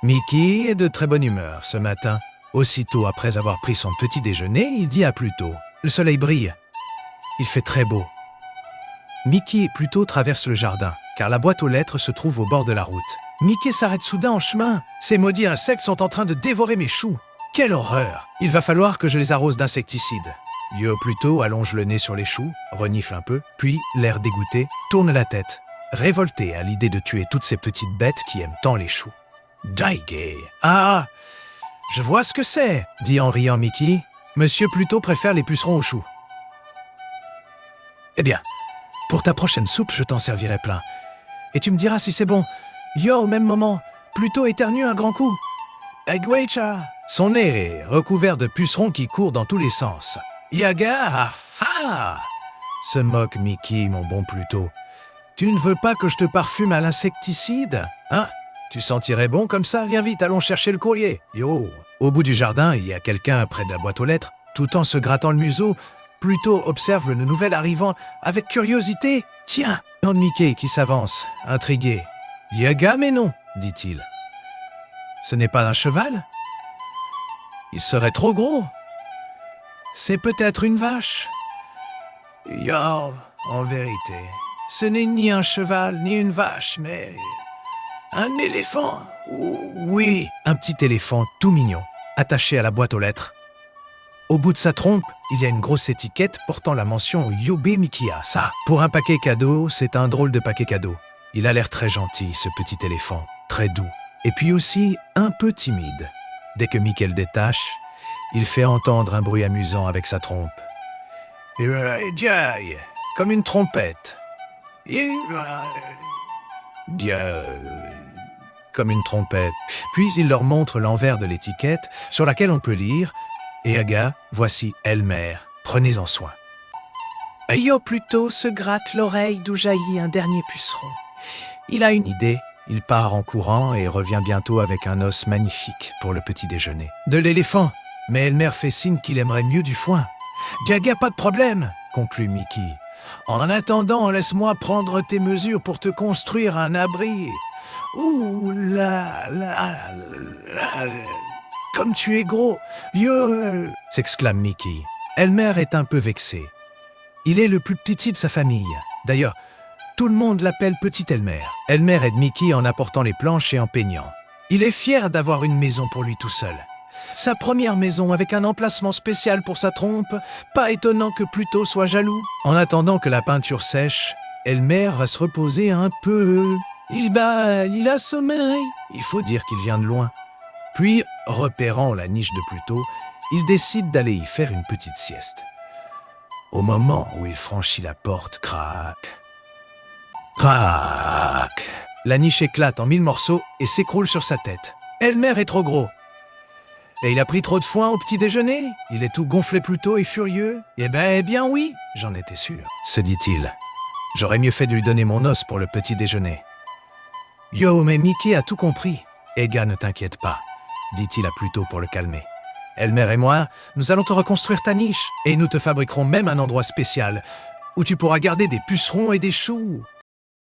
Mickey est de très bonne humeur ce matin. Aussitôt après avoir pris son petit déjeuner, il dit à Pluto. Le soleil brille. Il fait très beau. Mickey et Pluto traversent le jardin, car la boîte aux lettres se trouve au bord de la route. Mickey s'arrête soudain en chemin. Ces maudits insectes sont en train de dévorer mes choux. Quelle horreur! Il va falloir que je les arrose d'insecticides. Yo Pluto allonge le nez sur les choux, renifle un peu, puis, l'air dégoûté, tourne la tête, révolté à l'idée de tuer toutes ces petites bêtes qui aiment tant les choux. Daigay. Ah! Je vois ce que c'est, dit en riant Mickey. Monsieur Pluto préfère les pucerons aux choux. Eh bien, pour ta prochaine soupe, je t'en servirai plein. Et tu me diras si c'est bon. Yo, au même moment, Pluto éternue un grand coup. Egwecha! Son nez est recouvert de pucerons qui courent dans tous les sens. Yaga! Ah! Se moque Mickey, mon bon Pluto. Tu ne veux pas que je te parfume à l'insecticide? Hein? Tu sentirais bon comme ça? Viens vite, allons chercher le courrier. Yo! Au bout du jardin, il y a quelqu'un près de la boîte aux lettres. Tout en se grattant le museau, Pluto observe le nouvel arrivant avec curiosité. Tiens! Demande Mickey qui s'avance, intrigué. Yaga, mais non, dit-il. Ce n'est pas un cheval? Il serait trop gros. C'est peut-être une vache. Yo, en vérité, ce n'est ni un cheval ni une vache, mais un éléphant. Oui, un petit éléphant tout mignon, attaché à la boîte aux lettres. Au bout de sa trompe, il y a une grosse étiquette portant la mention Yobe Mikia. Ça, pour un paquet cadeau, c'est un drôle de paquet cadeau. Il a l'air très gentil, ce petit éléphant, très doux, et puis aussi un peu timide. Dès que Mickey le détache, il fait entendre un bruit amusant avec sa trompe. Comme une trompette. Comme une trompette. Puis il leur montre l'envers de l'étiquette, sur laquelle on peut lire « Yaga, voici Elmer, prenez-en soin ». Yo Pluto se gratte l'oreille d'où jaillit un dernier puceron. Il a une idée. Il part en courant et revient bientôt avec un os magnifique pour le petit déjeuner. De l'éléphant, mais Elmer fait signe qu'il aimerait mieux du foin. « Yaga, pas de problème !» conclut Mickey. « En attendant, laisse-moi prendre tes mesures pour te construire un abri. » Ouh là là là, comme tu es gros, vieux, s'exclame Mickey. Elmer est un peu vexé. Il est le plus petit de sa famille. D'ailleurs, tout le monde l'appelle Petit Elmer. Elmer aide Mickey en apportant les planches et en peignant. Il est fier d'avoir une maison pour lui tout seul. Sa première maison avec un emplacement spécial pour sa trompe. Pas étonnant que Pluto soit jaloux. En attendant que la peinture sèche, Elmer va se reposer un peu. Il a sommeil. Il faut dire qu'il vient de loin. Puis, repérant la niche de Pluto, il décide d'aller y faire une petite sieste. Au moment où il franchit la porte, crac. Crac! La niche éclate en 1000 morceaux et s'écroule sur sa tête. Elmer est trop gros. Et il a pris trop de foin au petit déjeuner? Il est tout gonflé Pluto et furieux? Eh bien oui, j'en étais sûr, se dit-il. J'aurais mieux fait de lui donner mon os pour le petit déjeuner. Yo, mais Mickey a tout compris. Ega, ne t'inquiète pas, dit-il à Pluto pour le calmer. Elmer et moi, nous allons te reconstruire ta niche et nous te fabriquerons même un endroit spécial où tu pourras garder des pucerons et des choux.